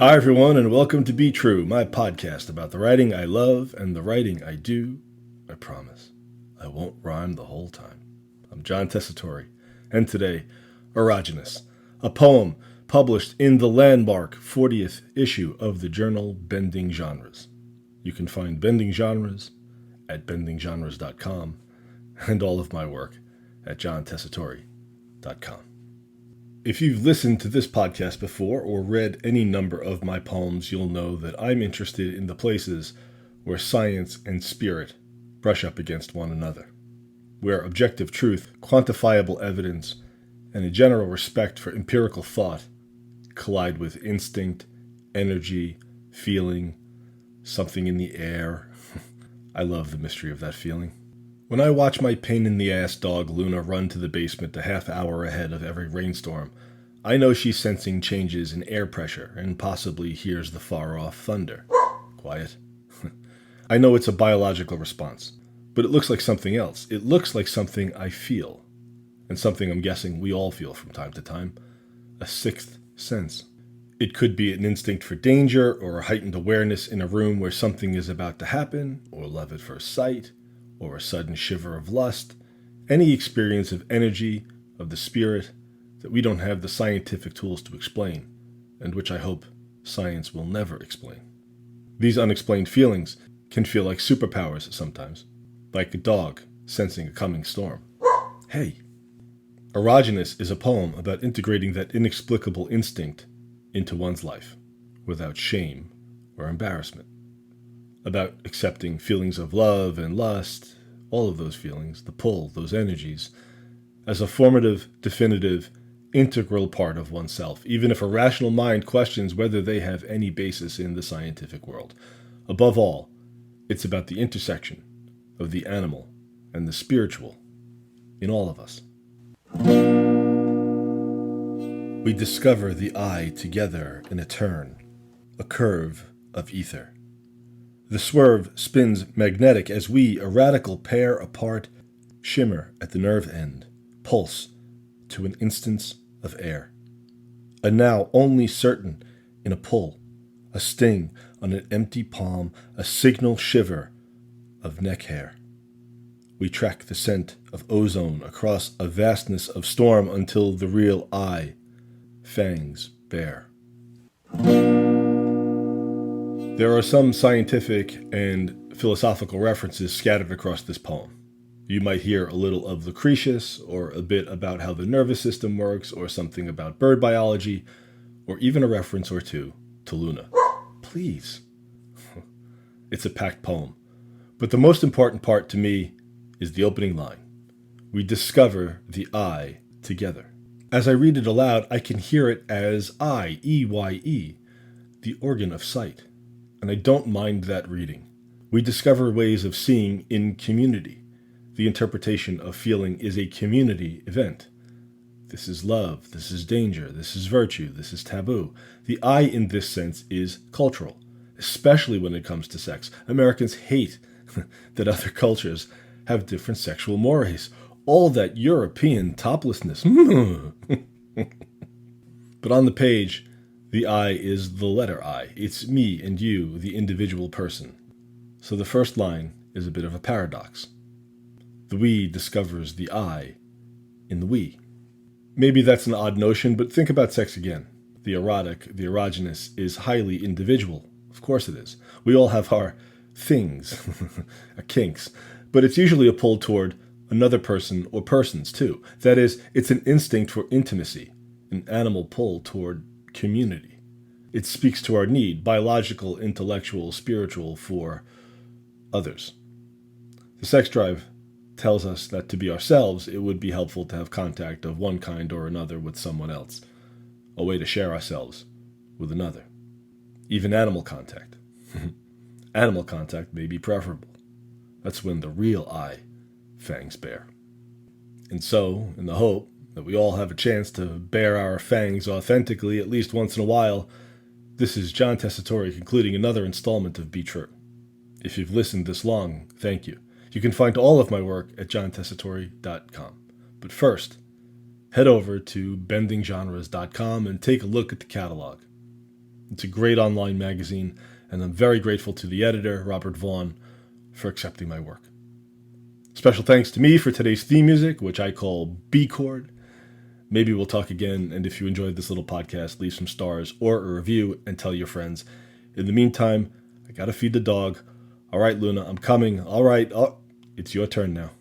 Hi, everyone, and welcome to Be True, my podcast about the writing I love and the writing I do. I promise I won't rhyme the whole time. I'm John Tessitore, and today, Erogenous, a poem published in the landmark 40th issue of the journal Bending Genres. You can find Bending Genres at bendinggenres.com and all of my work at johntessitore.com. If you've listened to this podcast before or read any number of my poems, you'll know that I'm interested in the places where science and spirit brush up against one another, where objective truth, quantifiable evidence, and a general respect for empirical thought collide with instinct, energy, feeling, something in the air. I love the mystery of that feeling. When I watch my pain-in-the-ass dog Luna run to the basement a half hour ahead of every rainstorm, I know she's sensing changes in air pressure and possibly hears the far-off thunder. Quiet. I know it's a biological response, but it looks like something else. It looks like something I feel, and something I'm guessing we all feel from time to time. A sixth sense. It could be an instinct for danger or a heightened awareness in a room where something is about to happen, or love at first sight, or a sudden shiver of lust, any experience of energy, of the spirit, that we don't have the scientific tools to explain, and which I hope science will never explain. These unexplained feelings can feel like superpowers sometimes, like a dog sensing a coming storm. Hey! Erogenous is a poem about integrating that inexplicable instinct into one's life, without shame or embarrassment. About accepting feelings of love and lust, all of those feelings, the pull, those energies, as a formative, definitive, integral part of oneself, even if a rational mind questions whether they have any basis in the scientific world. Above all, it's about the intersection of the animal and the spiritual in all of us. We discover the I together in a turn, a curve of ether. The swerve spins magnetic as we, a radical pair apart, shimmer at the nerve end, pulse to an instance of air. A now only certain in a pull, a sting on an empty palm, a signal shiver of neck hair. We track the scent of ozone across a vastness of storm until the real I, fangs bare. There are some scientific and philosophical references scattered across this poem. You might hear a little of Lucretius, or a bit about how the nervous system works, or something about bird biology, or even a reference or two to Luna. Please. It's a packed poem. But the most important part to me is the opening line. We discover the I together. As I read it aloud, I can hear it as I, E-Y-E, the organ of sight. And I don't mind that reading. We discover ways of seeing in community. The interpretation of feeling is a community event. This is love, this is danger, this is virtue, this is taboo. The I in this sense is cultural, especially when it comes to sex. Americans hate that other cultures have different sexual mores. All that European toplessness. But on the page, the I is the letter I. It's me and you, the individual person. So the first line is a bit of a paradox. The we discovers the I in the we. Maybe that's an odd notion, but think about sex again. The erotic, the erogenous, is highly individual. Of course it is. We all have our things, our kinks, but it's usually a pull toward another person or persons too. That is, it's an instinct for intimacy, an animal pull toward community. It speaks to our need, biological, intellectual, spiritual, for others. The sex drive tells us that to be ourselves, it would be helpful to have contact of one kind or another with someone else, a way to share ourselves with another. Even animal contact. Animal contact may be preferable. That's when the real I fangs bare. And so, in the hope that we all have a chance to bare our fangs authentically at least once in a while, this is John Tessitore concluding another installment of Be True. If you've listened this long, thank you. You can find all of my work at johntessitore.com. But first, head over to bendinggenres.com and take a look at the catalog. It's a great online magazine, and I'm very grateful to the editor, Robert Vaughn, for accepting my work. Special thanks to me for today's theme music, which I call B Chord. Maybe we'll talk again, and if you enjoyed this little podcast, leave some stars or a review and tell your friends. In the meantime, I gotta feed the dog. All right, Luna, I'm coming. All right, it's your turn now.